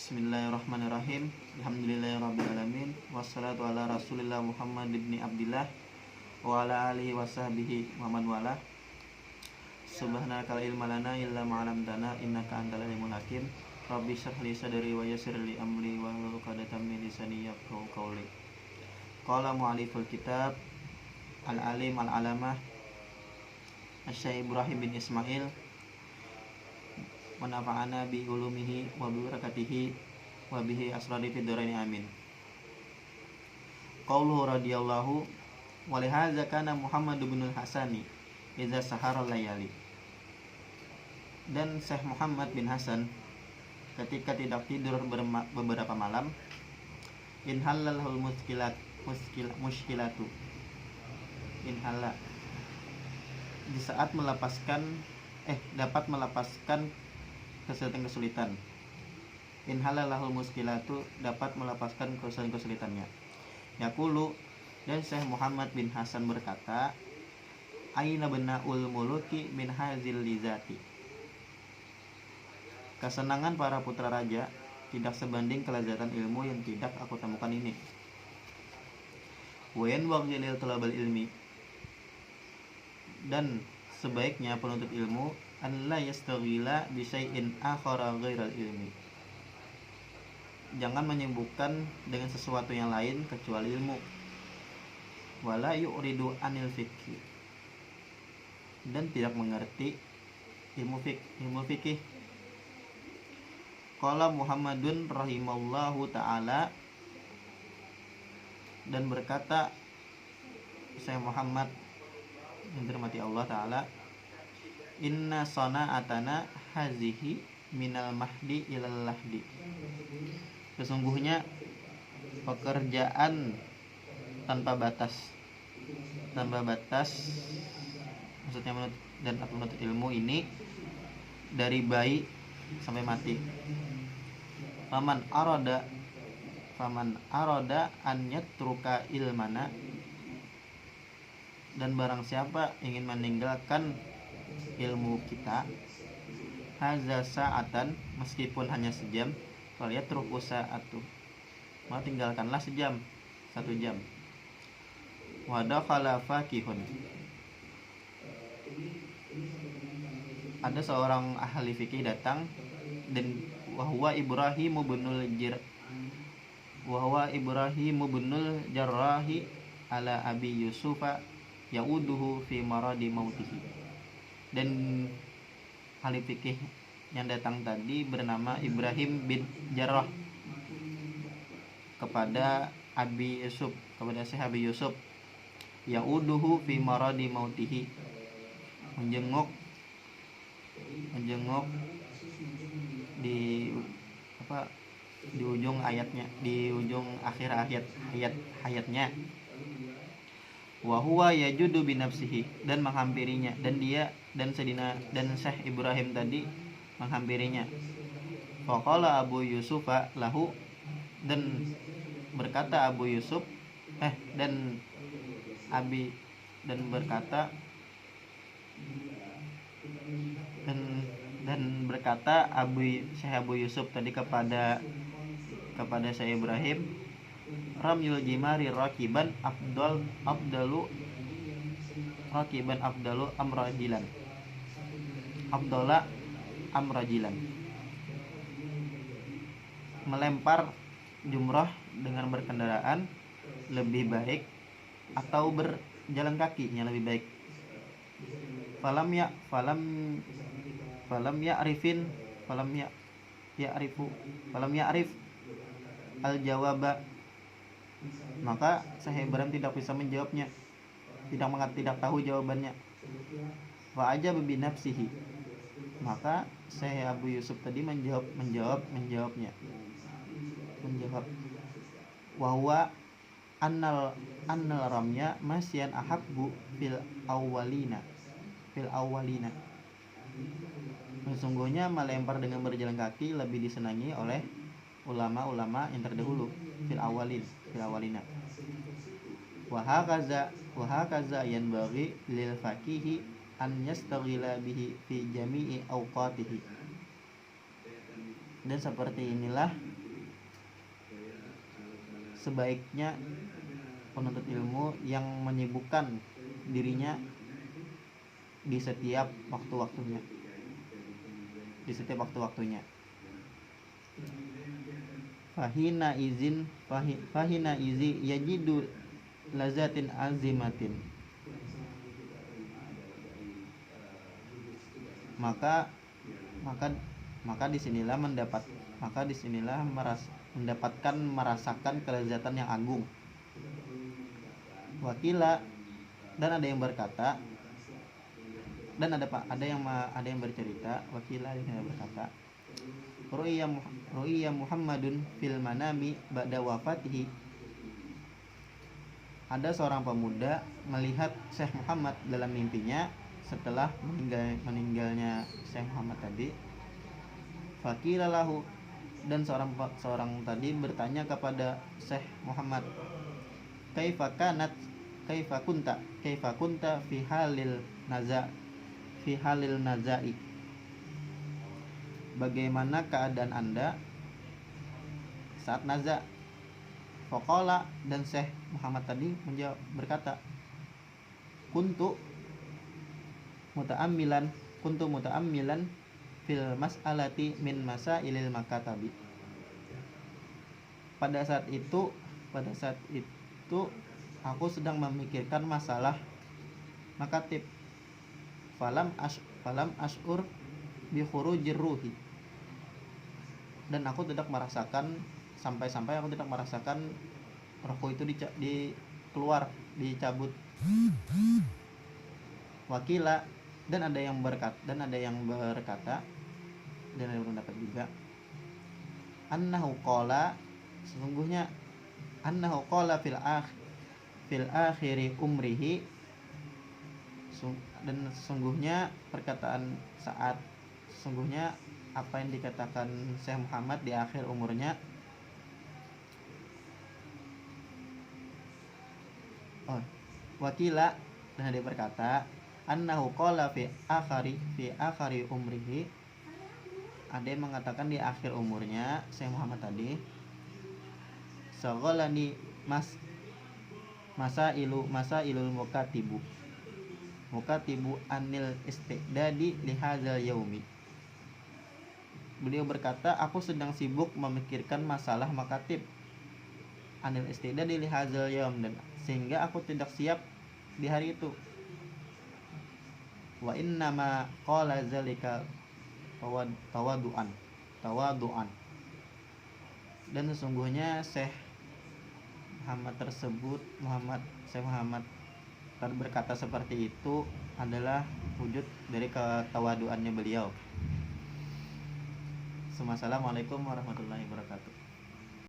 Bismillahirrahmanirrahim. Alhamdulillahirrabbilalamin. Wassalatu ala rasulillah Muhammad ibni Abdillah wa ala alihi wa sahbihi wa man walah. Subhanaka la ilma lana illa ma 'allamtana innaka antal alimul hakim. Rabbi shrah li sadri wa yassir li amri wa hlul 'uqdatam min lisani yafqahu qawli. Qala mu'alliful kitab al-alim al-alamah Asy-Syaikh Ibrahim bin Ismail wa nafa'ana bi ulumihi wa bi barakatihi wa bihi asrari fid dharain amin. Qauluhu radhiyallahu wa li hadza kana Muhammad bin al-Hasani idza sahara layali. Dan Syekh Muhammad bin Hasan ketika tidak tidur beberapa malam, inhalalul muskilatu inhala, di saat dapat melepaskan kesulitan. Inhalalul muskilatu, dapat melepaskan kesulitannya. Yaqulu, dan Syekh Muhammad bin Hasan berkata, aina bena'ul muluki min hazil lizati. Kesenangan para putra raja tidak sebanding kelezatan ilmu yang tidak aku temukan ini. Wa yanbaghi lil talabal ilmi, dan sebaiknya penuntut ilmu an la yastaghila bi syai'in akhara ghairal ilmi, jangan menyibukkan dengan sesuatu yang lain kecuali ilmu. Wala yu'ridu anil fikih, dan tidak mengerti ilmu fikih. Qala Muhammadun rahimallahu ta'ala, dan berkata Syekh Muhammad yang dirahmati Allah Ta'ala, inna sana'atana hazihi minal mahdi ilal lahdi. Sesungguhnya pekerjaan tanpa batas maksudnya menuntut ilmu ini dari bayi sampai mati. Faman aroda an yatruka ilmana, dan barang siapa ingin meninggalkan ilmu kita, haza sa'atan, meskipun hanya sejam, falyatruku sa'atu, maka tinggalkanlah satu jam. Wa dakhala faqihun, ada seorang ahli fikih datang, dan wahwa Ibrahim ibnul Jarrahi ala Abi Yusufa yauduhu fi maradi mautihi. Dan ahli fikih yang datang tadi bernama Ibrahim bin Jarrah kepada Syekh Abi Yusuf, yauduhu fi maradi mautihi, menjenguk di ujung ayatnya, di ujung akhir hayatnya. Wa huwa yajudu bi nafsihi, dan menghampirinya, dan Syekh Ibrahim tadi menghampirinya. Faqala Abu Yusufa lahu, dan berkata Abu Yusuf berkata Syekh Abu Yusuf tadi kepada Syekh Ibrahim, ramyul jimari rakiban afdalu amrajilan, melempar jumrah dengan berkendaraan lebih baik atau berjalan kakinya lebih baik. Falam ya'rif al-jawaba, maka Syekh Ibrahim tidak bisa menjawabnya, tidak tahu jawabannya. Wa ajaba bi nafsihi, maka Syekh Abu Yusuf tadi menjawabnya. Wa huwa annal ramya masyan ahabbu fil awwalina. Sesungguhnya melempar dengan berjalan kaki lebih disenangi oleh ulama-ulama yang terdahulu, fil awalina. Wa hakaza yanbaghi lil faqihi an yastaghila bihi fi jami'i awqatihi. Dan seperti inilah sebaiknya penuntut ilmu yang menyibukkan dirinya di setiap waktu-waktunya. Fahina izi yajidu lazatin azimatin. Maka disinilah mendapatkan merasakan kelezatan yang agung. Wakila, dan ada yang berkata, dan ada yang bercerita, wakila yang berkata, Ru'iyya Muhammadun fil manami ba'da wafatihi. Ada seorang pemuda melihat Syekh Muhammad dalam mimpinya setelah meninggalnya Syekh Muhammad tadi. Fakila lahu, dan seorang tadi bertanya kepada Syekh Muhammad, kaifa kunta fi halil nazai, bagaimana keadaan Anda saat naza? Faqala, dan Syekh Muhammad tadi berkata, kuntu muta'ammilan fil mas'alati min masailil makatabi. Pada saat itu aku sedang memikirkan masalah makatib. Falam ash'ur bi khurujir ruhi, dan aku tidak merasakan sampai-sampai aku tidak merasakan rohku itu dicabut. Wakila, dan ada yang berkata dan ada yang mendapat juga, annahu qala fil akhiri umrihi, dan sesungguhnya apa yang dikatakan Syekh Muhammad di akhir umurnya. Wakila, dan ada yang berkata, annahu qala fi akhari umrihi, ada yang mengatakan di akhir umurnya Syekh Muhammad tadi, saghalani masailul mukatibu anil istidadi li hadzal yaumi. Beliau berkata, aku sedang sibuk memikirkan masalah makatib anil istidadi li hadzal yaum, dan sehingga aku tidak siap di hari itu. Wa innama qala zalika tawadu'an, dan sesungguhnya Syekh Muhammad berkata seperti itu adalah wujud dari ketawaduannya beliau. Assalamualaikum warahmatullahi wabarakatuh.